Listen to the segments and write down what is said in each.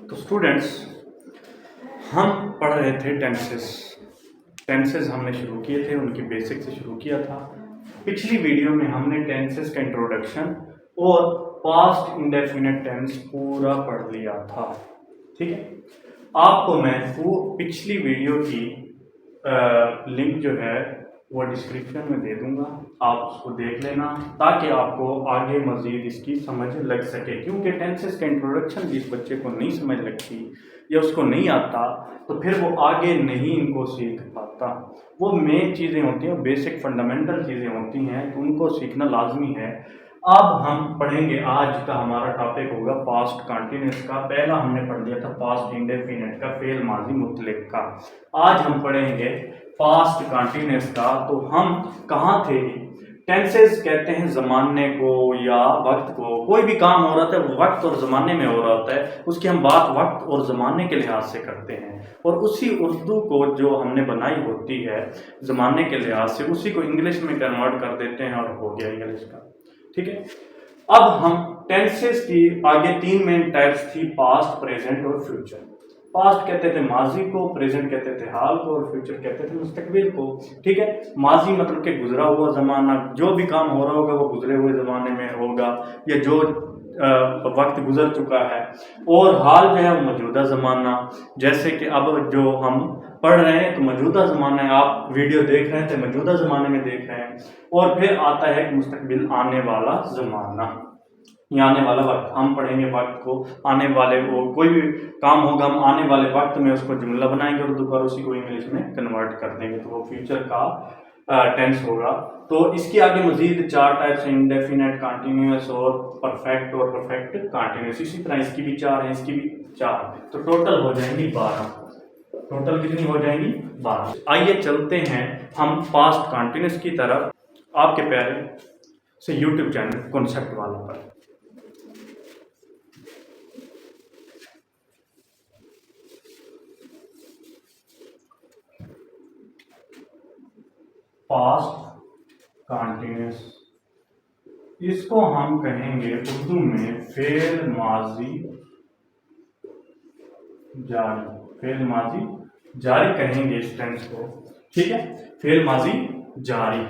तो स्टूडेंट्स, हम पढ़ रहे थे टेंसेस हमने शुरू किए थे, उनके बेसिक से शुरू किया था। पिछली वीडियो में हमने टेंसेस का इंट्रोडक्शन और पास्ट इंडेफिनिट टेंस पूरा पढ़ लिया था। ठीक है, आपको मैं वो पिछली वीडियो की लिंक जो है वो डिस्क्रिप्शन में दे दूंगा, आप उसको देख लेना ताकि आपको आगे मज़ीद इसकी समझ लग सके। क्योंकि टेंसेस का इंट्रोडक्शन जिस बच्चे को नहीं समझ लगती या उसको नहीं आता तो फिर वो आगे नहीं इनको सीख पाता। वो मेन चीज़ें होती हैं, बेसिक फंडामेंटल चीज़ें होती हैं, तो उनको सीखना लाजमी है। अब हम पढ़ेंगे, आज का हमारा टॉपिक होगा पास्ट कंटिन्यूस का। पहला हमने पढ़ लिया था पास्ट इंडेफिनिट का, फेल माजी मुतलक का। आज हम पढ़ेंगे पास्ट कंटिन्यूस का। तो हम कहाँ थे? टेंसेस कहते हैं ज़माने को या वक्त को। कोई भी काम हो रहा था वो वक्त और ज़माने में हो रहा होता है, उसकी हम बात वक्त और ज़माने के लिहाज से करते हैं। और उसी उर्दू को जो हमने बनाई होती है ज़माने के लिहाज से, उसी को इंग्लिश में कन्वर्ट कर देते हैं और हो गया इंग्लिश का। ठीक है, अब हम टेंसेस की आगे तीन मेन टाइप्स थी, पास्ट, प्रेजेंट और फ्यूचर। पास्ट कहते थे माजी को, प्रेजेंट कहते थे हाल को और फ्यूचर कहते थे मुस्तकबिल को। ठीक है, माजी मतलब कि गुजरा हुआ ज़माना, जो भी काम हो रहा होगा वो गुजरे हुए ज़माने में होगा या जो वक्त गुजर चुका है। और हाल जो है वो मौजूदा ज़माना, जैसे कि अब जो हम पढ़ रहे हैं तो मौजूदा ज़माना है, आप वीडियो देख रहे हैं तो मौजूदा ज़माने में देख रहे हैं। और फिर आता है मुस्तकबिल, आने वाला ज़माना या आने वाला वक्त। हम पढ़ेंगे वक्त को, आने वाले वो कोई भी काम होगा हम आने वाले वक्त में उसको जुमला बनाएंगे और दोबारा उसी को इंग्लिश में कन्वर्ट कर देंगे, तो वो फ्यूचर का टेंस होगा। तो इसके आगे मजीद चार टाइप्स हैं, इंडेफिनिट, कंटिन्यूअस और परफेक्ट कंटिन्यूअस। इसी तरह इसकी भी चार है, इसकी भी चार, तो टोटल हो जाएंगी 12। टोटल कितनी हो जाएंगी? 12। आइए चलते हैं हम पास्ट कंटिन्यूअस की तरफ, आपके प्यारे से यूट्यूब चैनल कॉन्सेप्ट वाला पर। पास्ट कंटिन्यूअस, इसको हम कहेंगे उर्दू में फेल माजी जारी। फेल माजी जारी कहेंगे इस टेंस को। ठीक है, फेल माजी जारी।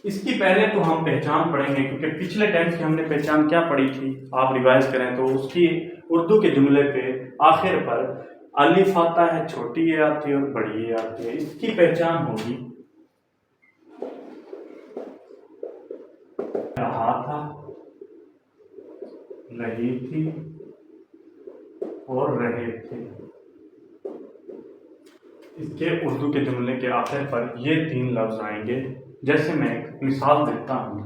इसकी पहले तो हम पहचान पढ़ेंगे, क्योंकि पिछले टेंस की हमने पहचान क्या पढ़ी थी, आप रिवाइज करें तो उसकी उर्दू के जुमले पे आखिर पर अलिफ आता है, छोटी ए आती है और बड़ी ए आती है। इसकी पहचान होगी रहा था, रही थी और रहे थे। इसके उर्दू के जुमले के आखिर पर ये तीन लफ्ज आएंगे। जैसे मैं एक मिसाल देता हूं,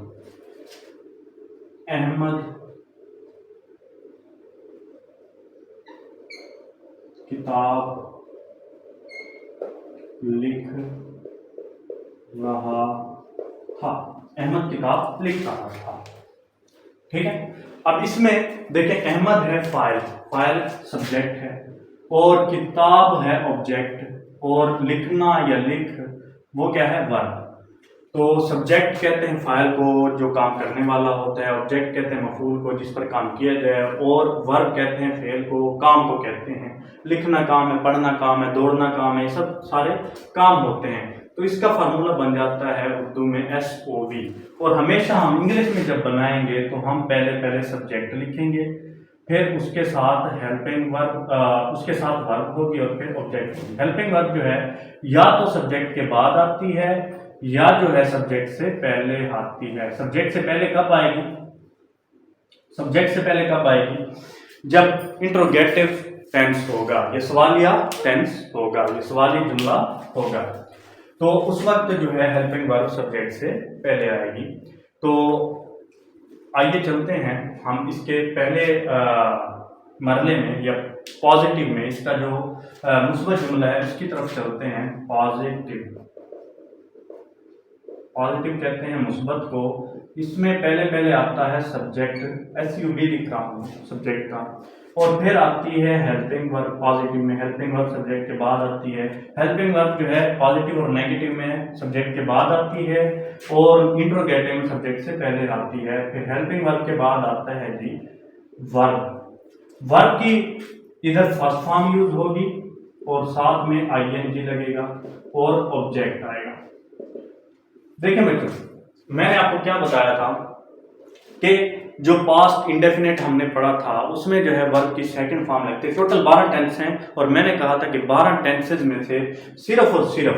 अहमद किताब लिख रहा था। अहमद किताब लिख रहा था। ठीक है, अब इसमें देखिए अहमद है फाइल, फाइल सब्जेक्ट है, और किताब है ऑब्जेक्ट, और लिखना या लिख वो क्या है? वर्ब। तो सब्जेक्ट कहते हैं फाइल को जो काम करने वाला होता है, ऑब्जेक्ट कहते हैं मफूल को जिस पर काम किया जाए, और वर्ब कहते हैं फेल को, काम को कहते हैं। लिखना काम है, पढ़ना काम है, दौड़ना काम है, ये सब सारे काम होते हैं। तो इसका फार्मूला बन जाता है उर्दू में SOV। और हमेशा हम इंग्लिश में जब बनाएंगे तो हम पहले सब्जेक्ट लिखेंगे, फिर उसके साथ हेल्पिंग वर्ब, उसके साथ वर्ब होगी और फिर ऑब्जेक्ट होगी। हेल्पिंग वर्ब जो है या तो सब्जेक्ट के बाद आती है या जो है सब्जेक्ट से पहले आती है। सब्जेक्ट से पहले कब आएगी? सब्जेक्ट से पहले कब आएगी? जब इंट्रोगेटिव टेंस होगा, ये सवालिया टेंस होगा, ये सवाली जुमला होगा, तो उस वक्त जो है हेल्पिंग वर्ब सब्जेक्ट से पहले आएगी। तो आइए चलते हैं हम इसके पहले मरले में या पॉजिटिव में, इसका जो मुस्बत जुमला है उसकी तरफ चलते हैं। पॉजिटिव कहते हैं मुस्बत को। इसमें पहले आता है सब्जेक्ट, SUB लिख रहा हूँ सब्जेक्ट का, और फिर आती है हेल्पिंग वर्ब। पॉजिटिव में हेल्पिंग वर्ब सब्जेक्ट के बाद आती है। हेल्पिंग वर्ब जो है पॉजिटिव और नेगेटिव में सब्जेक्ट के बाद आती है, और इंट्रोगेटिव में सब्जेक्ट से पहले आती है। फिर हेल्पिंग वर्ब के बाद आता है जी वर्ब। वर्ब की इधर फर्स्ट फॉर्म यूज होगी और साथ में आईएनजी लगेगा और ऑब्जेक्ट आएगा। देखिए बच्चों, मैंने आपको क्या बताया था कि जो पास्ट इंडेफिनेट हमने पढ़ा था उसमें जो है वर्ब की सेकंड फॉर्म लगती है। टोटल 12 टेंस हैं और मैंने कहा था कि 12 टेंसेज में से सिर्फ और सिर्फ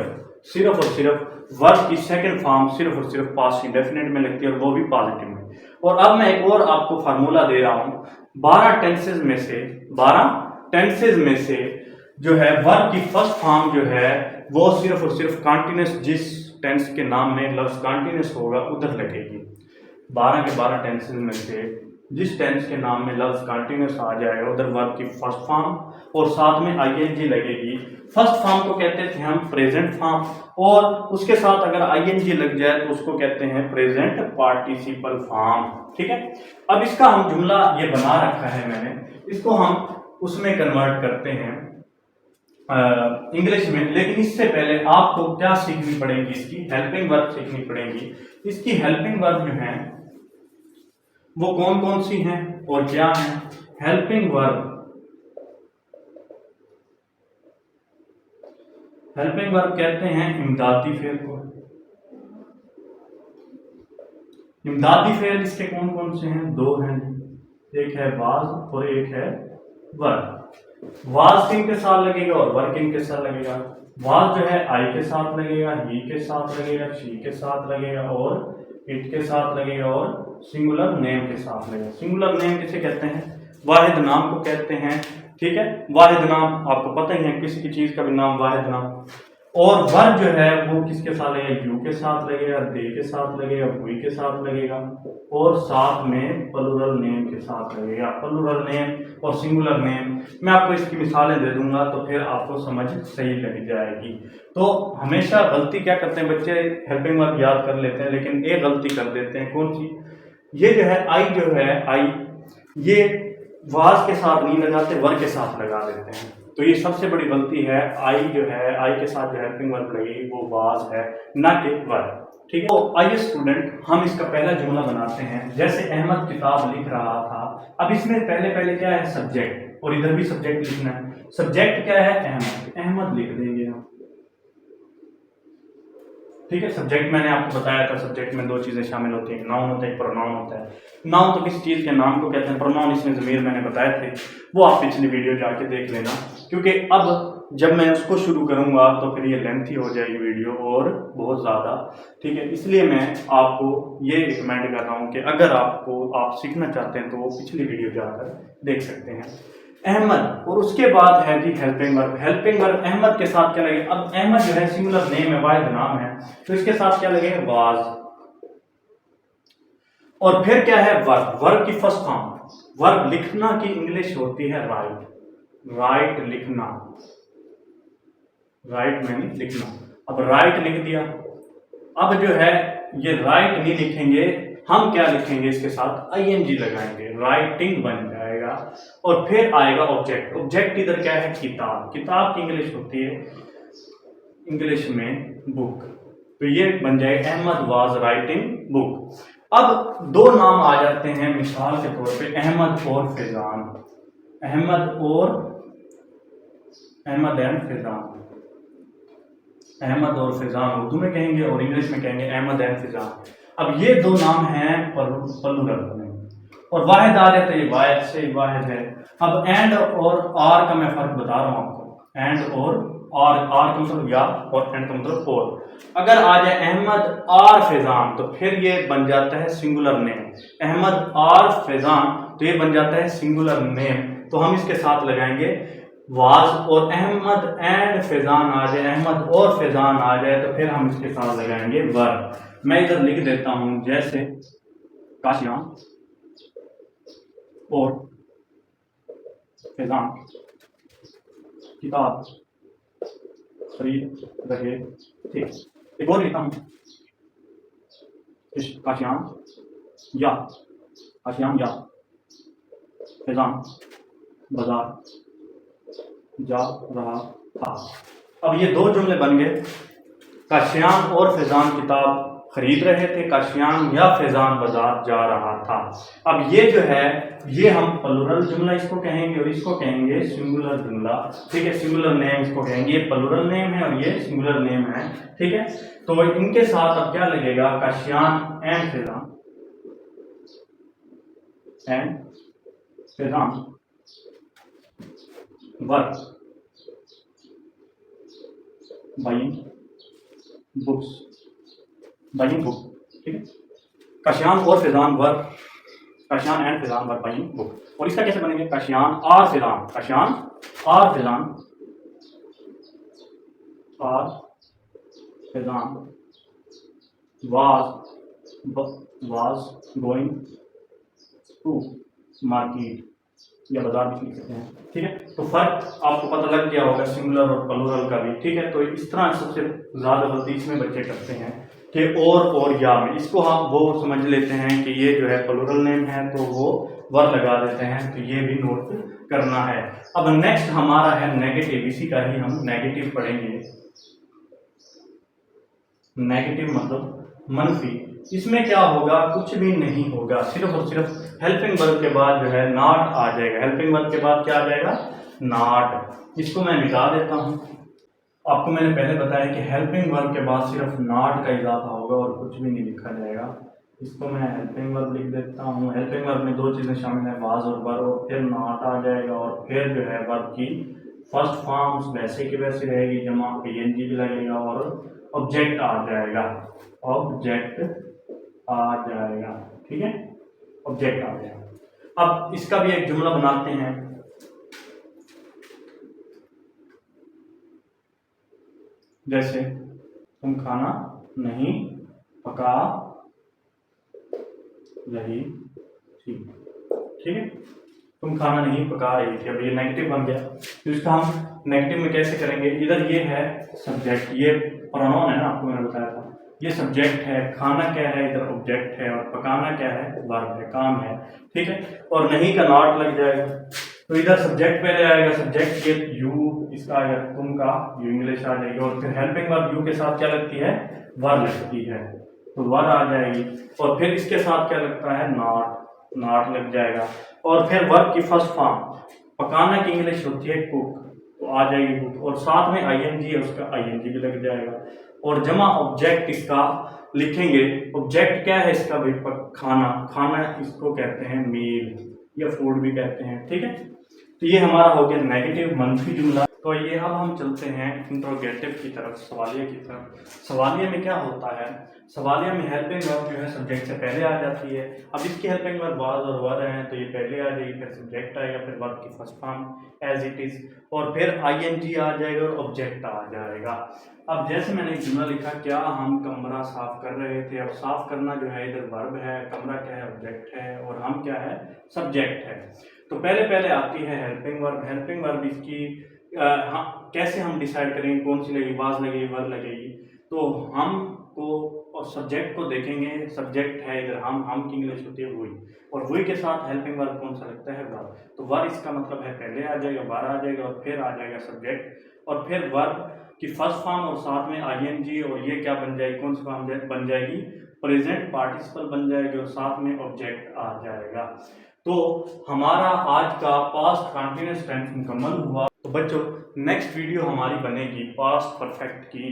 वर्ब की सेकंड फॉर्म सिर्फ और सिर्फ पास्ट इंडेफिनेट में लगती है और वो भी पॉजिटिव में। और अब मैं एक और आपको फार्मूला दे रहा हूं, 12 टेंसेज में से जो है वर्ब की फर्स्ट फॉर्म जो है वो सिर्फ और सिर्फ कॉन्टिन्यूस, जिस टेंस के नाम में लफ्ज कॉन्टिन्यूस होगा उधर लगेगी। 12 के 12 टेंसेज में से जिस टेंस के नाम में लफ्ज कॉन्टिन्यूस आ जाएगा उधर वर्ब की फर्स्ट फॉर्म और साथ में आईएनजी लगेगी। फर्स्ट फॉर्म को कहते थे हम प्रेजेंट फॉर्म और उसके साथ अगर आईएनजी लग जाए तो उसको कहते हैं प्रेजेंट पार्टिसिपल फॉर्म। ठीक है, अब इसका हम जुमला ये बना रखा है मैंने, इसको हम उसमें कन्वर्ट करते हैं इंग्लिश में। लेकिन इससे पहले आपको क्या सीखनी पड़ेगी, इसकी हेल्पिंग वर्ब सीखनी पड़ेगी। इसकी हेल्पिंग वर्ब जो है वो कौन कौन सी हैं और क्या हैं। हेल्पिंग वर्ब कहते हैं इमदादी फेल को। इमदादी फेल इसके कौन कौन से हैं, दो हैं, एक है वाज और एक है वर्ब। वाज किन के साथ लगेगा और वर्ब किन के साथ लगेगा। वाज जो है आई के साथ लगेगा, ही के साथ लगेगा, शी के साथ लगेगा और इट के साथ लगेगा और सिंगुलर नेम के साथ लगेगा। सिंगुलर नेम किसे कहते हैं, वाहिद नाम को कहते हैं। ठीक है, वाहिद नाम आपको पता ही है, किसी की चीज का भी नाम वाहिद नाम। और वर्ब जो है वो किसके साथ लगेगा, यू के साथ लगेगा, दे के साथ लगेगा, हुई के साथ लगेगा और साथ में प्लूरल नेम के साथ लगेगा। प्लूरल नेम और सिंगुलर नेम मैं आपको इसकी मिसालें दे दूंगा तो फिर आपको समझ सही लग जाएगी। तो हमेशा गलती क्या करते हैं बच्चे, हेल्पिंग वर्ब याद कर लेते हैं लेकिन एक गलती कर देते हैं, कौन सी, ये जो है आई ये वाज के साथ नहीं लगाते, वर्ब के साथ लगा देते हैं। तो ये सबसे बड़ी गलती है। आई के साथ जो हेल्पिंग वर्ब लगेगी वो वाज है, ना कि वर्ब। ठीक है, तो आइए स्टूडेंट हम इसका पहला जुमला बनाते हैं। जैसे अहमद किताब लिख रहा था, अब इसमें पहले क्या है, सब्जेक्ट, और इधर भी सब्जेक्ट लिखना है। सब्जेक्ट क्या है, अहमद लिख देंगे हम। ठीक है, सब्जेक्ट मैंने आपको बताया था, सब्जेक्ट में दो चीजें शामिल होती हैं, नाउन होता है, एक प्रोनाउन होता है। नाउन तो किसी चीज के नाम को कहते हैं, प्रोनाउन इसमें ज़मीर मैंने बताए थे, वो आप पिछली वीडियो जाके देख लेना, क्योंकि अब जब मैं उसको शुरू करूंगा तो फिर ये लेंथी हो जाएगी वीडियो और बहुत ज़्यादा। ठीक है, इसलिए मैं आपको ये रिकमेंड कर रहा हूँ कि अगर आप सीखना चाहते हैं तो वो पिछली वीडियो जाकर देख सकते हैं। अहमद, और उसके बाद है जी helping verb. Helping verb Ahmad के साथ क्या लगेगा, अब अहमद जो है सिंगुलर नेम है, वाहिद नाम है, तो इसके साथ क्या लगेगा, वाज। और फिर क्या है, वर्ब। वर्ब की फर्स्ट फॉर्म, वर्ब लिखना की इंग्लिश होती है राइट। राइट लिखना, राइट मैंने लिखना। अब राइट लिख दिया, अब जो है ये राइट नहीं लिखेंगे, हम क्या लिखेंगे, इसके साथ आईएनजी लगाएंगे, राइटिंग बन जाएगा। और फिर आएगा ऑब्जेक्ट। ऑब्जेक्ट इधर क्या है, किताब। किताब की इंग्लिश होती है इंग्लिश में बुक, तो ये बन जाए अहमद वाज राइटिंग बुक। अब दो नाम आ जाते हैं मिसाल के तौर पे, अहमद और फैजान। अहमद एंड फैजान, अहमद और फैजान उर्दू में कहेंगे और इंग्लिश में कहेंगे अहमद एंड फैजान। अब ये दो नाम हैं प्लूरल में, और वाहिद आ जाता है, ये वाहिद से वाहिद है। अब एंड और आर का मैं फर्क बता रहा हूं आपको, एंड और आर का मतलब या और एंड का मतलब और। अगर आ जाए अहमद आर फैजान तो फिर ये बन जाता है singular name. Ahmed or Faizan तो ये बन जाता है सिंगुलर नेम, तो हम इसके साथ लगाएंगे वाज। और अहमद एंड फैजान आ जाए, अहमद और फैजान आ जाए तो फिर हम इसके साथ लगाएंगे वर्ब। मैं इधर लिख देता हूं, जैसे काशियां और फैजान किताब खरीद रहे थे। एक और लिखता हूं, काशियां या फैजान बाजार जा रहा था। अब ये दो जुमले बन गए, काशियान और फैजान किताब खरीद रहे थे, काशियान या फैजान बाजार जा रहा था। अब ये जो है ये हम प्लूरल जुमला इसको कहेंगे और इसको कहेंगे सिंगुलर जुमला, ठीक है, सिंगुलर नेम इसको कहेंगे। ये प्लूरल नेम है और ये सिंगुलर नेम है, ठीक है। तो इनके साथ अब क्या लगेगा, Kashiyan and Faizan were buying books, buying book, ठीक है। काशियान और Faizan were, Kashiyan and Faizan were buying book. और इसका कैसे बनेंगे, काशियान और फैजान, काशियान और Faizan was going to market या बाजार भी लिख सकते हैं, ठीक है। तो फर्क आपको पता लग गया होगा सिंगुलर और प्लूरल का भी, ठीक है। तो इस तरह सबसे ज़्यादा गलती इसमें बच्चे करते हैं कि और या में, इसको हम वो समझ लेते हैं कि ये जो है प्लूरल नेम है तो वो वर लगा देते हैं, तो ये भी नोट करना है। अब नेक्स्ट हमारा है नेगेटिव, इसी का ही हम नेगेटिव पढ़ेंगे। नेगेटिव मतलब मंफी। इसमें क्या होगा, कुछ भी नहीं होगा, सिर्फ और सिर्फ हेल्पिंग वर्ब के बाद जो है नॉट आ जाएगा। हेल्पिंग वर्ब के बाद क्या आ जाएगा, नॉट। इसको मैं मिटा देता हूँ। आपको मैंने पहले बताया कि हेल्पिंग वर्ब के बाद सिर्फ नॉट का इजाफा होगा और कुछ भी नहीं लिखा जाएगा। इसको मैं हेल्पिंग वर्ब लिख देता हूँ। हेल्पिंग वर्ब में दो चीज़ें शामिल हैं, वाज और वर, और फिर नॉट आ जाएगा और फिर जो है वर्ब की फर्स्ट फॉर्म वैसे की वैसे रहेगी, जमा PNG भी लगेगा और ऑब्जेक्ट आ जाएगा, ऑब्जेक्ट आ जाएगा, ठीक है, ऑब्जेक्ट आ जाएगा। अब इसका भी एक जुमला बनाते हैं। जैसे तुम खाना नहीं पका रही थी, ठीक है, तुम खाना नहीं पका रही थी। अब ये नेगेटिव बन गया, तो इसका हम नेगेटिव में कैसे करेंगे, इधर ये है सब्जेक्ट, ये प्रोनाउन है ना, आपको मैंने बताया था, ये सब्जेक्ट है, खाना क्या है, इधर ऑब्जेक्ट है, और पकाना क्या है, वर्ब है, काम है, ठीक है। और नहीं का नॉट लग जाएगा, तो इधर सब्जेक्ट पहले आएगा, सब्जेक्ट के यू, इसका आएगा तुम का यू, इंग्लिश आ जाएगी, और फिर हेल्पिंग वर्ब यू के साथ क्या लगती है, वर लगती है, तो वर आ जाएगी। और फिर इसके साथ क्या लगता है, नॉट, नॉट लग जाएगा। और फिर वर्ब की फर्स्ट फॉर्म, पकाना की इंग्लिश होती है कुक, तो आ जाएगी कुक, और साथ में ING है, उसका ING भी लग जाएगा। और जमा ऑब्जेक्ट इसका लिखेंगे, ऑब्जेक्ट क्या है इसका भाई, खाना, खाना इसको कहते हैं मील या फूड भी कहते हैं, ठीक है। तो ये हमारा हो गया नेगेटिव, मंफी जुमला। तो ये अब हम चलते हैं इंट्रोगेटिव की तरफ, सवालिया की तरफ। सवालिया में क्या होता है, सवालिया में हेल्पिंग वर्ब जो है सब्जेक्ट से पहले आ जाती है। अब इसकी हेल्पिंग वर्ब वाज और वर हैं, तो ये पहले आ जाएगी, फिर सब्जेक्ट आएगा, फिर वर्ब की first form as it is, और फिर ING आ जाएगा और ऑब्जेक्ट आ जाएगा। अब जैसे मैंने एक जुमला लिखा, क्या हम कमरा साफ कर रहे थे। अब साफ करना जो है इधर वर्ब है, कमरा क्या है, ऑब्जेक्ट है, और हम क्या है, सब्जेक्ट है। तो पहले आती है हेल्पिंग वर्ब। हेल्पिंग वर्ब इसकी कैसे हम डिसाइड करेंगे कौन सी लगेगी, वाज लगेगी, वर लगेगी। तो हम को और सब्जेक्ट को देखेंगे, सब्जेक्ट है इधर हम की इंग्लिश होती है वही, और वही के साथ हेल्पिंग वर्ब कौन सा लगता है, वर। तो वर इसका मतलब है पहले आ जाएगा, वर आ जाएगा, और फिर आ जाएगा सब्जेक्ट, और फिर वर्ब की फर्स्ट फॉर्म और साथ में ING, और ये क्या बन जाएगी, कौन सी फॉर्म बन जाएगी, प्रेजेंट पार्टिसिपल बन जाएगी, और साथ में ऑब्जेक्ट आ जाएगा। तो हमारा आज का पास्ट कंटिन्यूअस टेंस मुकम्मल हुआ। तो बच्चों नेक्स्ट वीडियो हमारी बनेगी पास्ट परफेक्ट की।